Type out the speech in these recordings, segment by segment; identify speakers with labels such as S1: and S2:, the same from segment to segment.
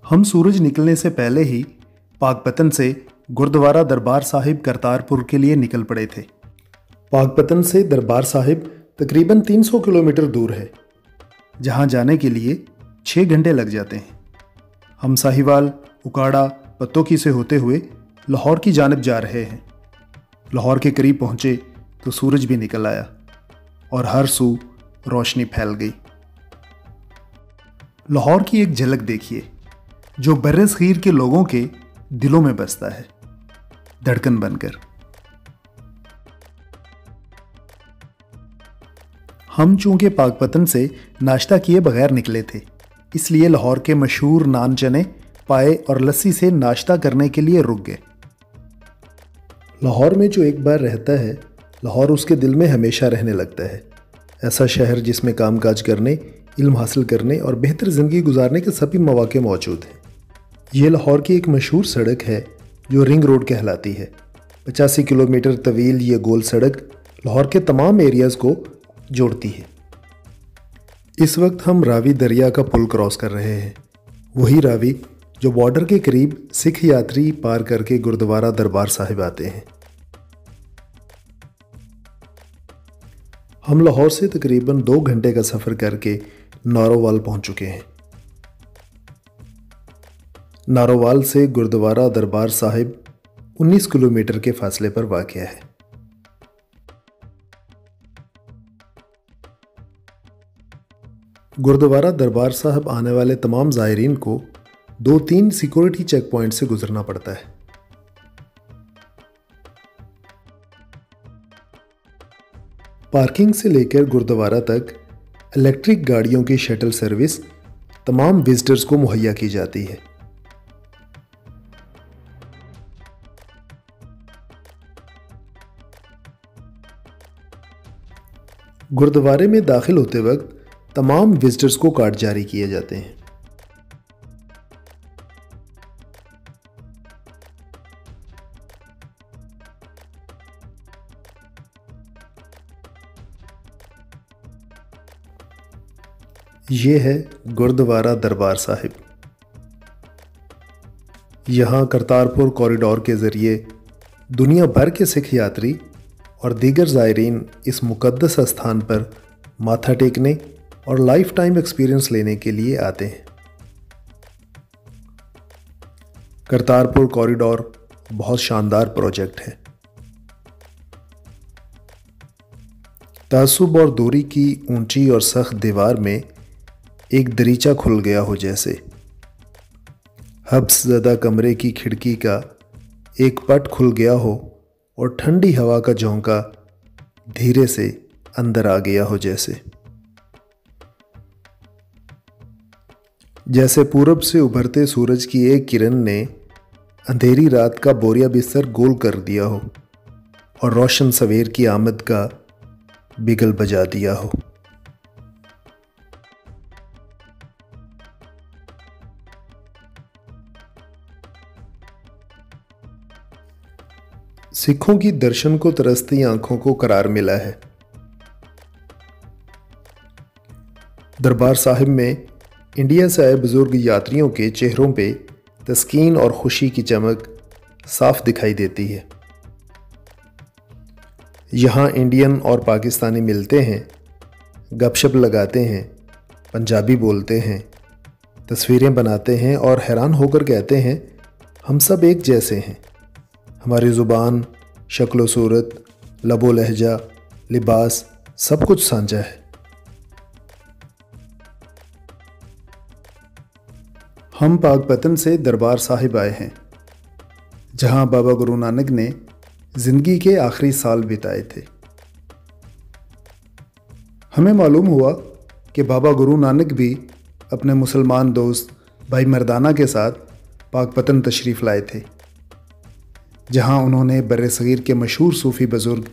S1: हम सूरज निकलने से पहले ही पाकपतन से गुरुद्वारा दरबार साहिब करतारपुर के लिए निकल पड़े थे। पाकपतन से दरबार साहिब तकरीबन 300 किलोमीटर दूर है, जहां जाने के लिए 6 घंटे लग जाते हैं। हम साहिवाल, उकाड़ा, पत्तोकी से होते हुए लाहौर की जानिब जा रहे हैं। लाहौर के करीब पहुंचे तो सूरज भी निकल आया और हर सू रोशनी फैल गई। लाहौर की एक झलक देखिए जो बर्र-ए-सग़ीर के लोगों के दिलों में बसता है, धड़कन बनकर। हम चूंकि पाकपतन से नाश्ता किए बगैर निकले थे, इसलिए लाहौर के मशहूर नान चने, पाए और लस्सी से नाश्ता करने के लिए रुक गए। लाहौर में जो एक बार रहता है, लाहौर उसके दिल में हमेशा रहने लगता है। ऐसा शहर जिसमें कामकाज करने, इल्म हासिल करने और बेहतर ज़िंदगी गुजारने के सभी मौके मौजूद हैं। ये लाहौर की एक मशहूर सड़क है जो रिंग रोड कहलाती है। 85 किलोमीटर तवील ये गोल सड़क लाहौर के तमाम एरियाज़ को जोड़ती है। इस वक्त हम रावी दरिया का पुल क्रॉस कर रहे हैं, वही रावी जो बॉर्डर के करीब सिख यात्री पार करके गुरुद्वारा दरबार साहिब आते हैं। हम लाहौर से तकरीबन 2 घंटे का सफ़र करके नारोवाल पहुंच चुके हैं। नारोवाल से गुरुद्वारा दरबार साहिब 19 किलोमीटर के फासले पर वाक़ है। गुरुद्वारा दरबार साहिब आने वाले तमाम ज़ायरीन को 2-3 सिक्योरिटी चेक पॉइंट से गुजरना पड़ता है। पार्किंग से लेकर गुरुद्वारा तक इलेक्ट्रिक गाड़ियों की शटल सर्विस तमाम विजिटर्स को मुहैया की जाती है। गुरुद्वारे में दाखिल होते वक्त तमाम विजिटर्स को कार्ड जारी किए जाते हैं। ये है गुरुद्वारा दरबार साहिब। यहाँ करतारपुर कॉरिडोर के ज़रिए दुनिया भर के सिख यात्री और दीगर ज़ायरीन इस मुक़द्दस स्थान पर माथा टेकने और लाइफ टाइम एक्सपीरियंस लेने के लिए आते हैं। करतारपुर कॉरिडोर बहुत शानदार प्रोजेक्ट है। तासुब और दूरी की ऊंची और सख्त दीवार में एक दरीचा खुल गया हो, जैसे हब्स ज़दा कमरे की खिड़की का एक पट खुल गया हो और ठंडी हवा का झोंका धीरे से अंदर आ गया हो, जैसे पूरब से उभरते सूरज की एक किरण ने अंधेरी रात का बोरिया बिस्तर गोल कर दिया हो और रोशन सवेर की आमद का बिगल बजा दिया हो। सिखों की दर्शन को तरसती आंखों को करार मिला है। दरबार साहिब में इंडिया से आए बुजुर्ग यात्रियों के चेहरों पे तस्कीन और खुशी की चमक साफ दिखाई देती है। यहाँ इंडियन और पाकिस्तानी मिलते हैं, गपशप लगाते हैं, पंजाबी बोलते हैं, तस्वीरें बनाते हैं और हैरान होकर कहते हैं, हम सब एक जैसे हैं। हमारी ज़ुबान, शक्ल सूरत, लबो लहजा, लिबास सब कुछ साझा है। हम पाकपतन से दरबार साहिब आए हैं, जहां बाबा गुरु नानक ने ज़िंदगी के आखिरी साल बिताए थे। हमें मालूम हुआ कि बाबा गुरु नानक भी अपने मुसलमान दोस्त भाई मर्दाना के साथ पाकपतन तशरीफ़ लाए थे, जहां उन्होंने बर्र-ए-सग़ीर के मशहूर सूफ़ी बुज़ुर्ग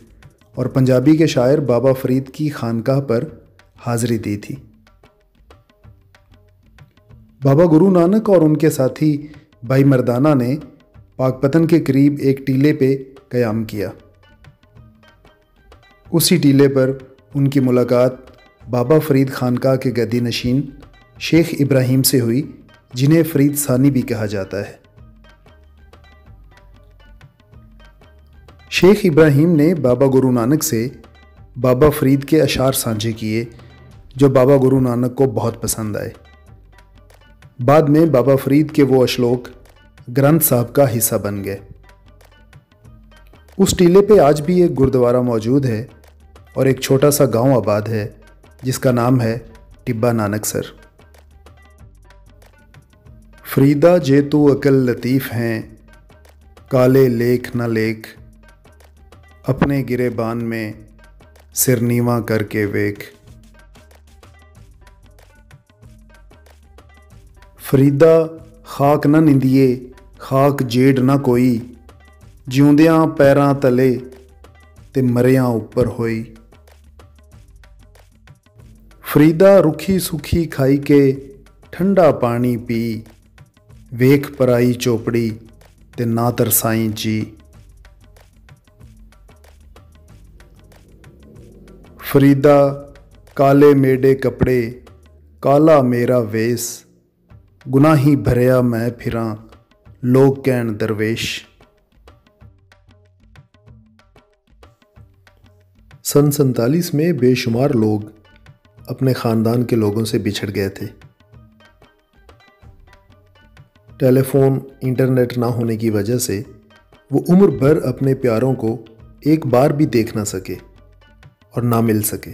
S1: और पंजाबी के शायर बाबा फ़रीद की खानकाह पर हाज़िरी दी थी। बाबा गुरु नानक और उनके साथी भाई मर्दाना ने पाकपतन के करीब एक टीले पे क़याम किया। उसी टीले पर उनकी मुलाकात बाबा फ़रीद खानकाह के गद्दी नशीन शेख इब्राहीम से हुई, जिन्हें फरीद सानी भी कहा जाता है। शेख इब्राहिम ने बाबा गुरु नानक से बाबा फरीद के अशार साझे किए जो बाबा गुरु नानक को बहुत पसंद आए। बाद में बाबा फरीद के वो अश्लोक ग्रंथ साहब का हिस्सा बन गए। उस टीले पे आज भी एक गुरुद्वारा मौजूद है और एक छोटा सा गांव आबाद है जिसका नाम है टिब्बा नानकसर। फरीदा जे तू अकल लतीफ़ हैं, काले लेख न लेख, अपने गिरेबान में सिर नीवा करके वेख। फरीदा खाक न निंदिए, खाक जेड़ ना कोई, जिउंदियां पैरां तले ते मरियां उपर होई। फरीदा रुखी सुखी खाई के ठंडा पानी पी, वेख पराई चोपड़ी ते ना तरसाई जी। फरीदा काले मेडे कपड़े, काला मेरा वेस, गुनाही भरिया मैं फिरां, लोग कहन दरवेश। सन 47 में बेशुमार लोग अपने ख़ानदान के लोगों से बिछड़ गए थे। टेलीफोन, इंटरनेट ना होने की वजह से वो उम्र भर अपने प्यारों को एक बार भी देख ना सके और ना मिल सके।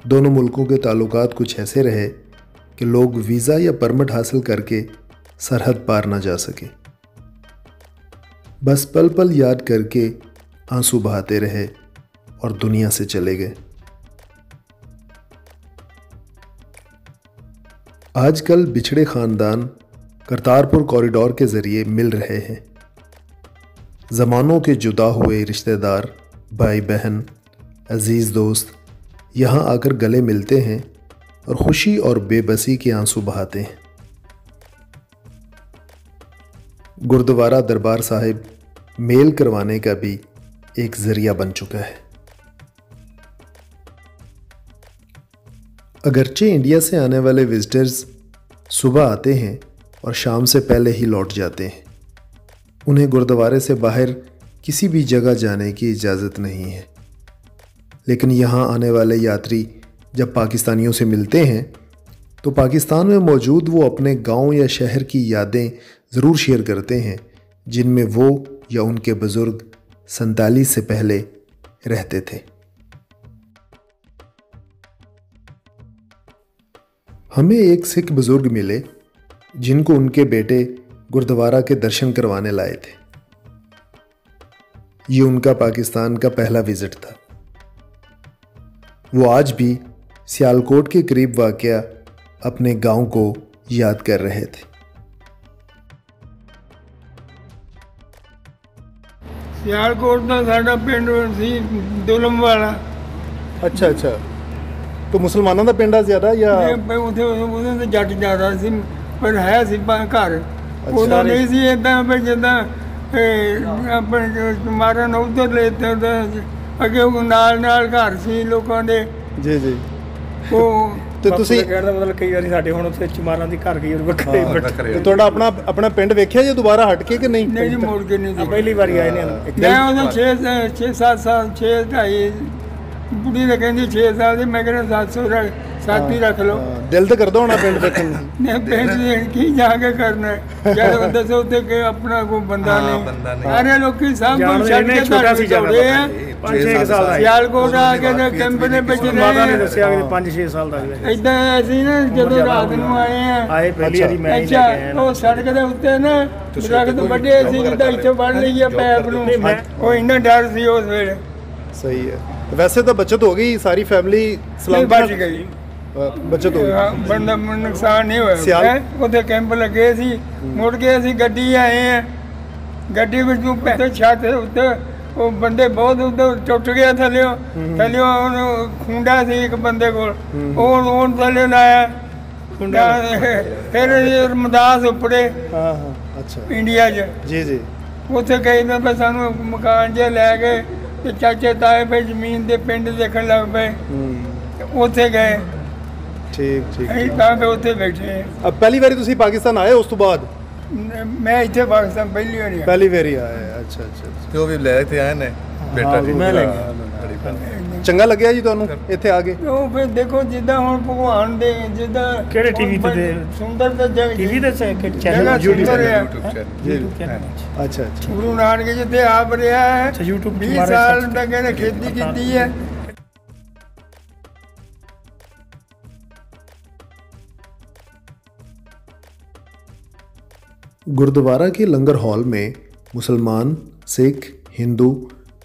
S1: दोनों मुल्कों के ताल्लुकात कुछ ऐसे रहे कि लोग वीज़ा या परमिट हासिल करके सरहद पार ना जा सके। बस पल पल याद करके आंसू बहाते रहे और दुनिया से चले गए। आजकल बिछड़े ख़ानदान करतारपुर कॉरिडोर के ज़रिए मिल रहे हैं। ज़मानों के जुदा हुए रिश्तेदार, भाई बहन, अजीज़ दोस्त यहाँ आकर गले मिलते हैं और खुशी और बेबसी के आंसू बहाते हैं। गुरुद्वारा दरबार साहिब मेल करवाने का भी एक ज़रिया बन चुका है। अगरचे इंडिया से आने वाले विजिटर्स सुबह आते हैं और शाम से पहले ही लौट जाते हैं। उन्हें गुरुद्वारे से बाहर किसी भी जगह जाने की इजाज़त नहीं है। लेकिन यहाँ आने वाले यात्री जब पाकिस्तानियों से मिलते हैं तो पाकिस्तान में मौजूद वो अपने गांव या शहर की यादें ज़रूर शेयर करते हैं जिनमें वो या उनके बुज़ुर्ग 47 से पहले रहते थे। हमें एक सिख बुज़ुर्ग मिले जिनको उनके बेटे गुरुद्वारा के दर्शन करवाने लाए थे। ये उनका पाकिस्तान का पहला विज़िट था। वो आज भी सियालकोट के करीब वाक़या अपने गांव को याद कर रहे थे।
S2: सियालकोट का साडा पिंड सी दुलम वाला।
S1: अच्छा अच्छा, तो मुसलमानों का पिंड ज़्यादा या
S2: उसे जट ज़्यादा सी, पर है सी घर उदा नहीं सी इदा भी जिदा अपने मारन उधर ले अगे नाल नाल घर सी लोगों के।
S1: जी जी।
S2: ਤੇ ਤੁਸੀਂ ਕਹਿੰਦਾ ਮਤਲਬ ਕਈ ਵਾਰੀ ਸਾਡੇ ਹੁਣ ਉੱਥੇ ਚਮਾਰਾਂ ਦੀ ਘਰ ਕਈ ਵਾਰ ਵੱਖਰੇ।
S1: ਤੇ ਤੁਹਾਡਾ ਆਪਣਾ ਪਿੰਡ ਵੇਖਿਆ ਜੇ ਦੁਬਾਰਾ ਹਟ ਕੇ ਕਿ ਨਹੀਂ?
S2: ਨਹੀਂ ਜੀ, ਮੁੜ ਕੇ ਨਹੀਂ।
S3: ਪਹਿਲੀ ਵਾਰੀ ਆਏ ਨੇ।
S2: ਮੈਂ ਉਹਦਾ 6-7 ਸਾਲ 6-2.5 ਬੁੜੀ ਨੇ ਕਹਿੰਦੀ 6 ਸਾਲ ਦੀ, ਮੈਂ ਕਹਿੰਦਾ 7 ਹੀ ਰੱਖ ਲਓ।
S1: ਦਿਲ ਤਾਂ ਕਰਦਾ ਹੋਣਾ ਪਿੰਡ ਦੇਖਣ ਨੂੰ।
S2: ਨਹੀਂ ਪਿੰਡ ਕੀ ਜਾ ਕੇ ਕਰਨਾ ਜਦ ਦੱਸੋ ਉੱਥੇ ਕਿ ਆਪਣਾ ਕੋਈ ਬੰਦਾ ਨਹੀਂ। ਸਾਰੇ ਲੋਕੀ ਸਭ ਕੁਝ ਛੱਡ ਕੇ ਛੋਟਾ ਸੀ ਜਾਂਦੇ ਆ।
S3: 5-6 ਸਾਲ ਦਾ
S2: ਸਿਆਲਕੋਟ ਆ ਕੇ ਕੈਂਪ ਦੇ ਵਿੱਚ
S3: ਮਾਤਾ ਨੇ ਦੱਸਿਆ ਕਿ 5-6 ਸਾਲ ਦਾ ਹੈ।
S2: ਇਦਾਂ ਅਸੀਂ ਨਾ ਜਦੋਂ ਰਾਤ ਨੂੰ ਆਏ
S3: ਪਹਿਲੀ ਵਾਰੀ ਮੈਂ ਹੀ ਲੈ ਕੇ ਆਇਆ।
S2: ਉਹ ਸੜਕ ਦੇ ਉੱਤੇ ਨਾ ਦਰਖਤ ਵੱਡੇ ਸੀ ਜਿੱਦਾਂ ਇੱਥੇ ਵੱਢ ਲਈਏ ਪੈਪ ਨੂੰ, ਉਹ ਇੰਨਾ ਡਰ ਸੀ ਉਸ ਵੇਲੇ।
S1: ਸਹੀ ਹੈ। ਵੈਸੇ ਤਾਂ ਬਚਤ ਹੋ ਗਈ, ਸਾਰੀ ਫੈਮਿਲੀ
S2: ਸਲਾਮ ਬਚ ਗਈ,
S1: ਬਚਤ ਹੋ ਗਈ,
S2: ਬੰਦਾ ਨੁਕਸਾਨ ਨਹੀਂ ਹੋਇਆ। ਉੱਥੇ ਕੈਂਪ ਲੱਗੇ ਸੀ। ਮੁੜ ਕੇ ਅਸੀਂ ਗੱਡੀ ਆਏ ਆ, ਗੱਡੀ ਵਿੱਚੋਂ ਪੈਸੇ ਛੱਤ ਉੱਤੇ ਉਹ ਬੰਦੇ ਬਹੁਤ ਉੱਧਰ ਟੁੱਟ ਗਿਆ ਥੱਲਿਓ ਉਹਨੂੰ ਖੁੰਡਾ ਸੀ ਇੱਕ ਬੰਦੇ ਕੋਲ, ਉਹ ਥੱਲੇ ਲਾਇਆ ਖੁੰਡਾ। ਫਿਰ ਰਮਦਾਸ ਉੱਪਰੇ
S1: ਅੱਛਾ
S2: ਇੰਡੀਆ 'ਚ।
S1: ਜੀ ਜੀ।
S2: ਉੱਥੇ ਗਏ ਨਾ ਫਿਰ ਸਾਨੂੰ ਮਕਾਨ ਜੇ ਲੈ ਕੇ ਤੇ ਚਾਚੇ ਤਾਏ ਫਿਰ ਜ਼ਮੀਨ ਦੇ ਪਿੰਡ ਦੇਖਣ ਲੱਗ ਪਏ। ਉੱਥੇ ਗਏ
S4: ਠੀਕ ਠੀਕ
S2: ਅਸੀਂ ਤਾਂ ਫਿਰ ਉੱਥੇ ਬੈਠੇ ਹਾਂ।
S4: ਪਹਿਲੀ ਵਾਰੀ ਤੁਸੀਂ ਪਾਕਿਸਤਾਨ ਆਏ ਉਸ ਤੋਂ ਬਾਅਦ
S2: ਮੈਂ ਇੱਥੇ ਪਾਕਿਸਤਾਨ ਪਹਿਲੀ ਵਾਰੀ ਆਇਆ।
S4: ਪਹਿਲੀ ਵਾਰੀ ਆਏ? ਅੱਛਾ ਅੱਛਾ
S5: ਤੇ ਉਹ ਵੀ ਲੈ ਕੇ ਆਏ ਨੇ ਬੇਟਾ ਜੀ
S3: ਮੈਂ ਲੈ ਗਿਆ।
S4: ਚੰਗਾ ਲੱਗਿਆ ਜੀ ਤੁਹਾਨੂੰ ਇੱਥੇ ਆ ਕੇ?
S2: ਉਹ ਫਿਰ ਦੇਖੋ ਜਿੱਦਾਂ ਹੁਣ ਭਗਵਾਨ ਦੇ ਜਿੱਦਾਂ
S3: ਕਿਹੜੇ TV ਤੇ
S2: ਸੁੰਦਰ ਤਾਂ ਜਗ੍ਹਾ
S3: TV ਦੇ ਚੈਨਲ
S2: ਜਗ੍ਹਾ ਸੁੰਦਰ ਹੈ।
S5: YouTube channel.
S4: ਅੱਛਾ ਅੱਛਾ।
S2: ਗੁਰੂ ਨਾਨਕ ਜਿੱਥੇ ਆਪ ਰਿਹਾ ਹੈ
S3: ਅੱਛਾ, YouTube
S2: 20
S3: ਹਮਾਰੇ
S2: ਸਾਲ
S3: ਸਾਥ-
S2: ਤੱਕ ਇਹਨੇ ਖੇਤੀ ਕੀਤੀ ਹੈ।
S1: गुरुद्वारा के लंगर हॉल में मुसलमान, सिख, हिंदू,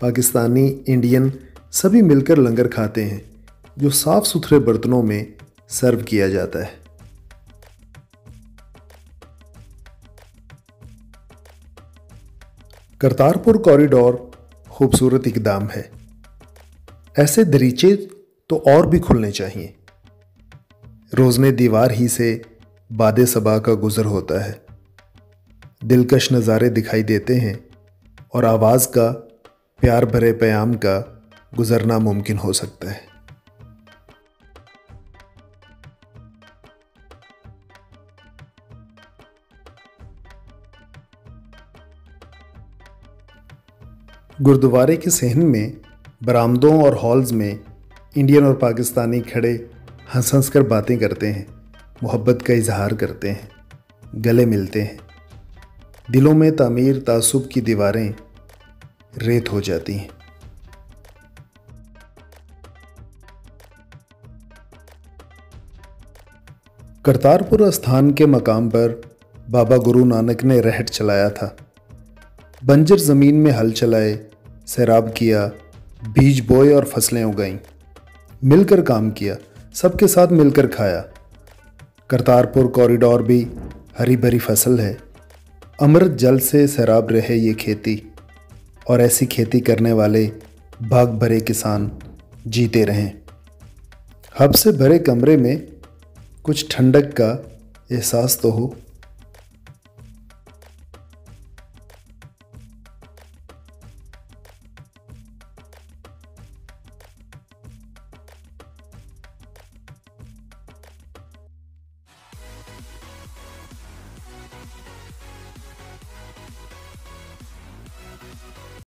S1: पाकिस्तानी, इंडियन सभी मिलकर लंगर खाते हैं, जो साफ सुथरे बर्तनों में सर्व किया जाता है। करतारपुर कॉरिडोर खूबसूरत इकदाम है। ऐसे दरीचे तो और भी खुलने चाहिए। रोज़ने दीवार ही से बादे सबा का गुज़र होता है। दिलकश नज़ारे दिखाई देते हैं और आवाज़ का प्यार भरे प्याम का गुज़रना मुमकिन हो सकता है। गुरुद्वारे के सहन में बरामदों और हॉल्स में इंडियन और पाकिस्तानी खड़े हंस हंस कर बातें करते हैं, मोहब्बत का इजहार करते हैं, गले मिलते हैं। दिलों में तामीर तासुब की दीवारें रेत हो जाती हैं। करतारपुर स्थान के मकाम पर बाबा गुरु नानक ने रहट चलाया था। बंजर ज़मीन में हल चलाए, सैराब किया, बीज बोए और फसलें उगाईं। मिलकर काम किया, सबके साथ मिलकर खाया। करतारपुर कॉरिडोर भी हरी भरी फसल है। अमृत जल से सैराब रहे ये खेती, और ऐसी खेती करने वाले भाग भरे किसान जीते रहें। हब से भरे कमरे में कुछ ठंडक का एहसास तो हो।